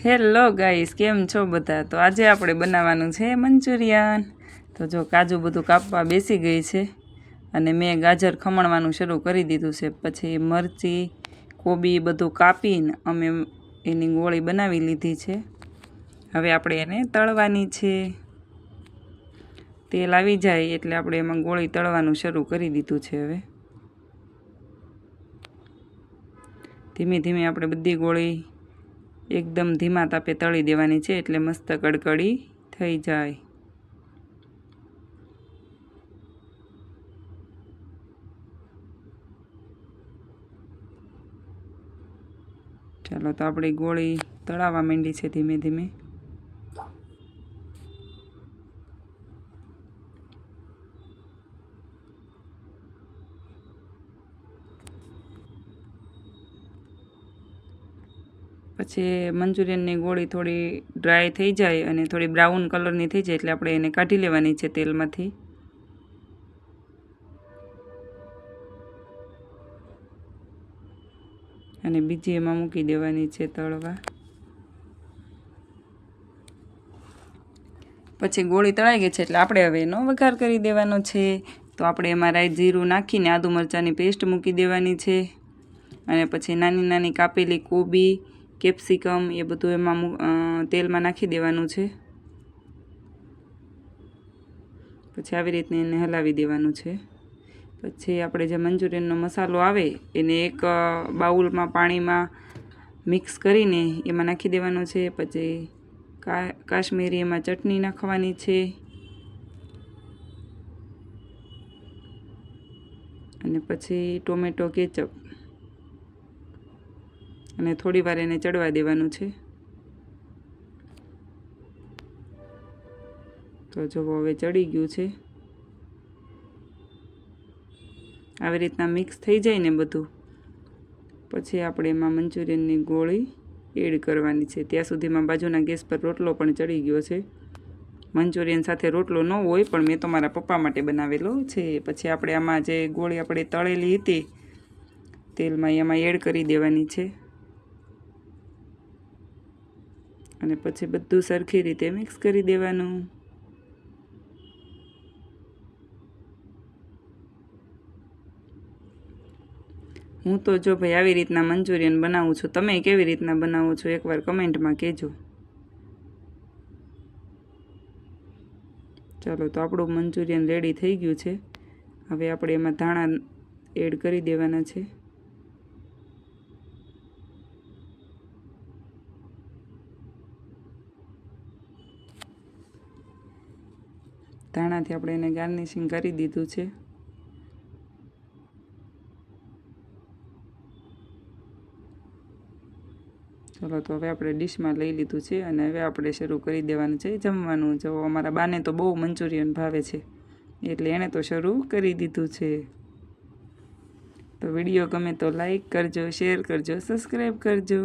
Hello guys, કેમ છો બધા? તો આજે આપણે બનાવવાનું છે મંચુરિયન. તો જો કાજુ બધું કાપવા બેસી ગઈ છે અને મેં ગાજર ખમણવાનું શરૂ કરી દીધું છે. પછી મરચી, કોબી બધું કાપીને અમે એની ગોળી બનાવી લીધી છે. હવે આપણે એને તળવાની છે. તેલ આવી જાય એટલે આપણે એમાં ગોળી તળવાનું શરૂ કરી દીધું છે. હવે ધીમે ધીમે આપણે બધી ગોળી એકદમ ધીમા તાપે તળી દેવાની છે, એટલે મસ્ત કડકડી થઈ જાય. ચાલો, તો આપણી ગોળી તળાવવા માંડી છે ધીમે ધીમે. પછી મંચુરિયનની ગોળી થોડી ડ્રાય થઈ જાય અને થોડી બ્રાઉન કલરની થઈ જાય એટલે આપણે એને કાઢી લેવાની છે તેલમાંથી. અને બીજી એમાં મૂકી દેવાની છે તળવા. પછી ગોળી તળાઈ ગઈ છે એટલે આપણે હવે એનો વઘાર કરી દેવાનો છે. તો આપણે એમાં રાઈ જીરું નાખીને આદુ મરચાંની પેસ્ટ મૂકી દેવાની છે. અને પછી નાની નાની કાપેલી કોબી, કેપ્સિકમ એ બધું એમાં તેલમાં નાખી દેવાનું છે. પછી આવી રીતને એને હલાવી દેવાનું છે. પછી આપણે જે મંચુરિયનનો મસાલો આવે એને એક બાઉલમાં પાણીમાં મિક્સ કરીને એમાં નાખી દેવાનો છે. પછી કાશ્મીરી એમાં ચટણી નાખવાની છે અને પછી ટોમેટો કેચઅપ અને થોડી વાર એને ચડવા દેવાનું છે. તો જો હવે ચડી ગયું છે. આવી રીતના મિક્સ થઈ જાય ને બધું, પછી આપણે એમાં મંચુરિયનની ગોળી એડ કરવાની છે. ત્યાં સુધીમાં બાજુના ગેસ પર રોટલો પણ ચડી ગયો છે. મંચુરિયન સાથે રોટલો ન હોય, પણ મેં તો મારા પપ્પા માટે બનાવેલો છે. પછી આપણે આમાં જે ગોળી આપણે તળેલી હતી તેલમાં એમાં એડ કરી દેવાની છે અને પછી બધું સરખી રીતે મિક્સ કરી દેવાનું. હું તો જો ભાઈ આવી રીતના મંચુરિયન બનાવું છું. તમે કેવી રીતના બનાવો છો એકવાર કમેન્ટમાં કહેજો. ચાલો, તો આપણું મંચુરિયન રેડી થઈ ગયું છે. હવે આપણે એમાં ધાણા એડ કરી દેવાના છે. ધાણાથી આપણે એને ગાર્નિશિંગ કરી દીધું છે. ચાલો, તો હવે આપણે ડીશમાં લઈ લીધું છે અને હવે આપણે શરૂ કરી દેવાનું છે જમવાનું. જો અમારા બાને તો બહુ મંચુરિયન ભાવે છે એટલે એણે તો શરૂ કરી દીધું છે. તો વિડીયો ગમે તો લાઈક કરજો, શેર કરજો, સબસ્ક્રાઈબ કરજો.